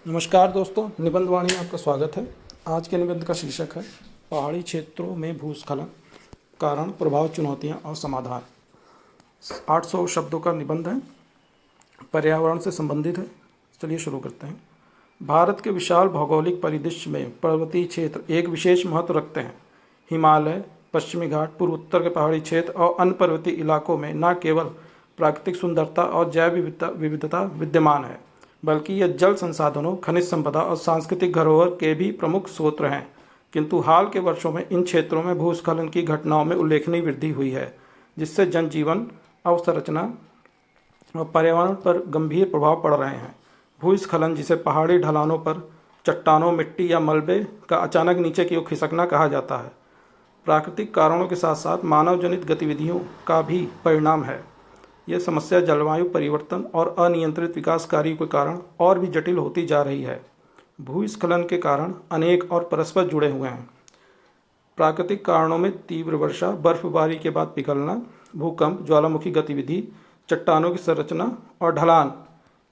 नमस्कार दोस्तों, निबंध वाणी में आपका स्वागत है। आज के निबंध का शीर्षक है पहाड़ी क्षेत्रों में भूस्खलन, कारण, प्रभाव, चुनौतियां और समाधान। 800 शब्दों का निबंध है, पर्यावरण से संबंधित है। चलिए शुरू करते हैं। भारत के विशाल भौगोलिक परिदृश्य में पर्वतीय क्षेत्र एक विशेष महत्व रखते हैं। हिमालय, पश्चिमी घाट, पूर्व उत्तर के पहाड़ी क्षेत्र और अन्य पर्वतीय इलाकों में न केवल प्राकृतिक सुंदरता और जैव विविधता विद्यमान है, बल्कि यह जल संसाधनों, खनिज संपदा और सांस्कृतिक धरोहर के भी प्रमुख स्रोत हैं। किंतु हाल के वर्षों में इन क्षेत्रों में भूस्खलन की घटनाओं में उल्लेखनीय वृद्धि हुई है, जिससे जनजीवन, अवसंरचना और पर्यावरण पर गंभीर प्रभाव पड़ रहे हैं। भूस्खलन, जिसे पहाड़ी ढलानों पर चट्टानों, मिट्टी या मलबे का अचानक नीचे की ओर खिसकना कहा जाता है, प्राकृतिक कारणों के साथ साथ मानव जनित गतिविधियों का भी परिणाम है। यह समस्या जलवायु परिवर्तन और अनियंत्रित विकास कार्यों के कारण और भी जटिल होती जा रही है। भूस्खलन के कारण अनेक और परस्पर जुड़े हुए हैं। प्राकृतिक कारणों में तीव्र वर्षा, बर्फबारी के बाद पिघलना, भूकंप, ज्वालामुखी गतिविधि, चट्टानों की संरचना और ढलान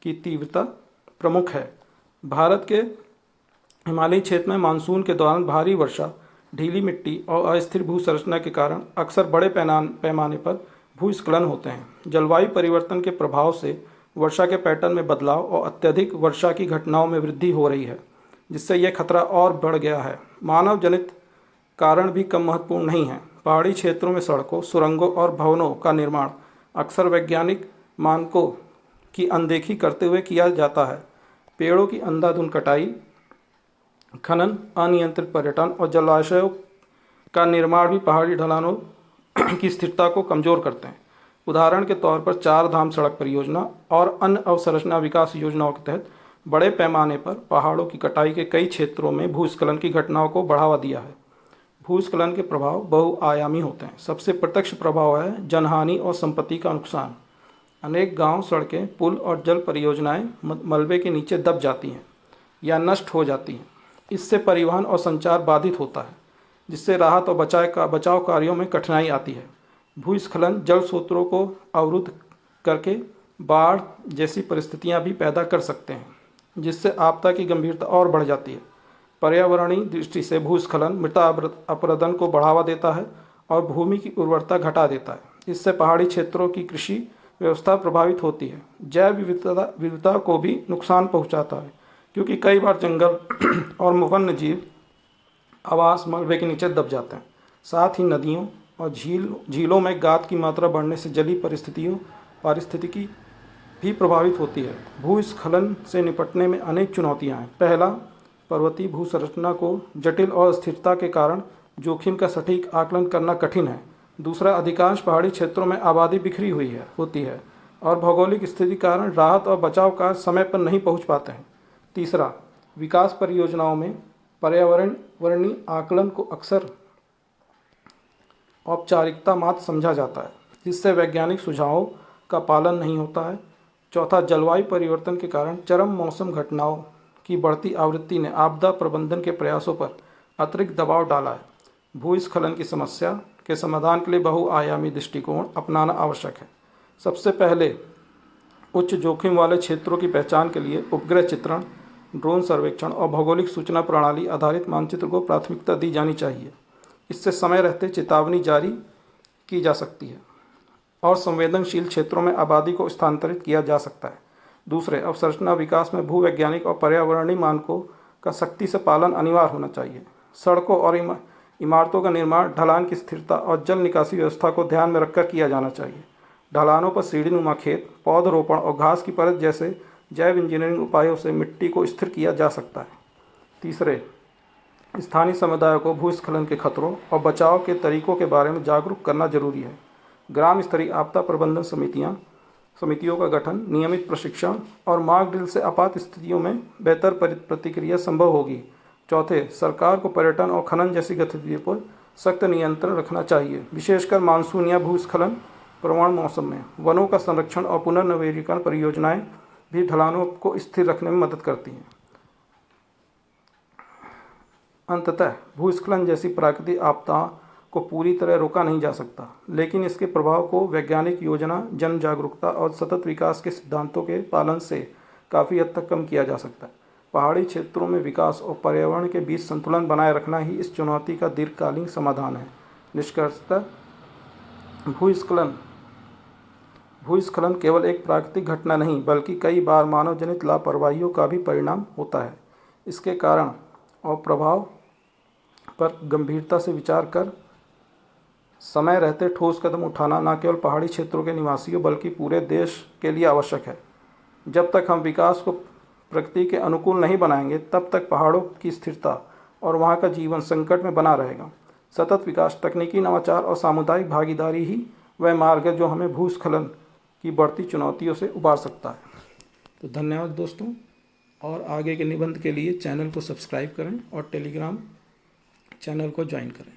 की तीव्रता प्रमुख है। भारत के हिमालयी क्षेत्र में मानसून के दौरान भारी वर्षा, ढीली मिट्टी और अस्थिर भू संरचना के कारण अक्सर बड़े पैमाने पर भूस्खलन होते हैं। जलवायु परिवर्तन के प्रभाव से वर्षा के पैटर्न में बदलाव और अत्यधिक वर्षा की घटनाओं में वृद्धि हो रही है, जिससे यह खतरा और बढ़ गया है। मानव जनित कारण भी कम महत्वपूर्ण नहीं है। पहाड़ी क्षेत्रों में सड़कों, सुरंगों और भवनों का निर्माण अक्सर वैज्ञानिक मानकों की अनदेखी करते हुए किया जाता है। पेड़ों की अंधाधुंध कटाई, खनन, अनियंत्रित पर्यटन और जलाशयों का निर्माण भी पहाड़ी ढलानों की स्थिरता को कमजोर करते हैं। उदाहरण के तौर पर चार धाम सड़क परियोजना और अन्य अवसंरचना विकास योजनाओं के तहत बड़े पैमाने पर पहाड़ों की कटाई के कई क्षेत्रों में भूस्खलन की घटनाओं को बढ़ावा दिया है। भूस्खलन के प्रभाव बहुआयामी होते हैं। सबसे प्रत्यक्ष प्रभाव है जनहानि और संपत्ति का नुकसान। अनेक गांव, सड़कें, पुल और जल परियोजनाएं मलबे के नीचे दब जाती हैं या नष्ट हो जाती हैं। इससे परिवहन और संचार बाधित होता है, जिससे राहत और बचाव कार्यों में कठिनाई आती है। भूस्खलन जल स्रोतों को अवरुद्ध करके बाढ़ जैसी परिस्थितियां भी पैदा कर सकते हैं, जिससे आपदा की गंभीरता और बढ़ जाती है। पर्यावरणीय दृष्टि से भूस्खलन मृदा अपरदन को बढ़ावा देता है और भूमि की उर्वरता घटा देता है। इससे पहाड़ी क्षेत्रों की कृषि व्यवस्था प्रभावित होती है। जैव विविधता को भी नुकसान पहुंचाता है, क्योंकि कई बार जंगल और वन्य जीव आवास मलबे के नीचे दब जाते हैं। साथ ही नदियों और झीलों में गाद की मात्रा बढ़ने से जलीय पारिस्थितिकी भी प्रभावित होती है। भूस्खलन से निपटने में अनेक चुनौतियां हैं। पहला, पर्वतीय भू संरचना को जटिल और अस्थिरता के कारण जोखिम का सटीक आकलन करना कठिन है। दूसरा, अधिकांश पहाड़ी क्षेत्रों में आबादी बिखरी होती है और भौगोलिक स्थिति कारण राहत और बचाव कार्य समय पर नहीं पहुंच पाते हैं। तीसरा, विकास परियोजनाओं में पर्यावरणीय आकलन को अक्सर औपचारिकता मात्र समझा जाता है, जिससे वैज्ञानिक सुझावों का पालन नहीं होता है। चौथा, जलवायु परिवर्तन के कारण चरम मौसम घटनाओं की बढ़ती आवृत्ति ने आपदा प्रबंधन के प्रयासों पर अतिरिक्त दबाव डाला है। भूस्खलन की समस्या के समाधान के लिए बहुआयामी दृष्टिकोण अपनाना आवश्यक है। सबसे पहले उच्च जोखिम वाले क्षेत्रों की पहचान के लिए उपग्रह चित्रण, ड्रोन सर्वेक्षण और भौगोलिक सूचना प्रणाली आधारित मानचित्र को प्राथमिकता दी जानी चाहिए। इससे समय रहते चेतावनी जारी की जा सकती है और संवेदनशील क्षेत्रों में आबादी को स्थानांतरित किया जा सकता है। दूसरे, अवसंरचना विकास में भूवैज्ञानिक और पर्यावरणीय मानकों का सख्ती से पालन अनिवार्य होना चाहिए। सड़कों और इमारतों का निर्माण ढलान की स्थिरता और जल निकासी व्यवस्था को ध्यान में रखकर किया जाना चाहिए। ढलानों पर सीढ़ीनुमा खेत, पौधरोपण और घास की परत जैसे जैव इंजीनियरिंग उपायों से मिट्टी को स्थिर किया जा सकता है। तीसरे, स्थानीय समुदायों को भूस्खलन के खतरों और बचाव के तरीकों के बारे में जागरूक करना जरूरी है। ग्राम स्तरीय आपदा प्रबंधन समितियों का गठन, नियमित प्रशिक्षण और मार्ग ड्रिल से आपात स्थितियों में बेहतर प्रतिक्रिया संभव होगी। चौथे, सरकार को पर्यटन और खनन जैसी गतिविधियों पर सख्त नियंत्रण रखना चाहिए, विशेषकर मानसून या भूस्खलन प्रवण मौसम में। वनों का संरक्षण और पुनर्नवीनीकरण परियोजनाएं भी ढलानों को स्थिर रखने में मदद करती हैं। अंततः भूस्खलन जैसी प्राकृतिक आपदा को पूरी तरह रोका नहीं जा सकता, लेकिन इसके प्रभाव को वैज्ञानिक योजना, जन जागरूकता और सतत विकास के सिद्धांतों के पालन से काफ़ी हद तक कम किया जा सकता है। पहाड़ी क्षेत्रों में विकास और पर्यावरण के बीच संतुलन बनाए रखना ही इस चुनौती का दीर्घकालीन समाधान है। निष्कर्षतः भूस्खलन भूस्खलन केवल एक प्राकृतिक घटना नहीं बल्कि कई बार मानव जनित लापरवाहियों का भी परिणाम होता है। इसके कारण और प्रभाव पर गंभीरता से विचार कर समय रहते ठोस कदम उठाना न केवल पहाड़ी क्षेत्रों के निवासियों बल्कि पूरे देश के लिए आवश्यक है। जब तक हम विकास को प्रकृति के अनुकूल नहीं बनाएंगे तब तक पहाड़ों की स्थिरता और वहाँ का जीवन संकट में बना रहेगा। सतत विकास, तकनीकी नवाचार और सामुदायिक भागीदारी ही वह मार्ग है जो हमें भूस्खलन की बढ़ती चुनौतियों से उबार सकता है। तो धन्यवाद दोस्तों, और आगे के निबंध के लिए चैनल को सब्सक्राइब करें और टेलीग्राम चैनल को ज्वाइन करें।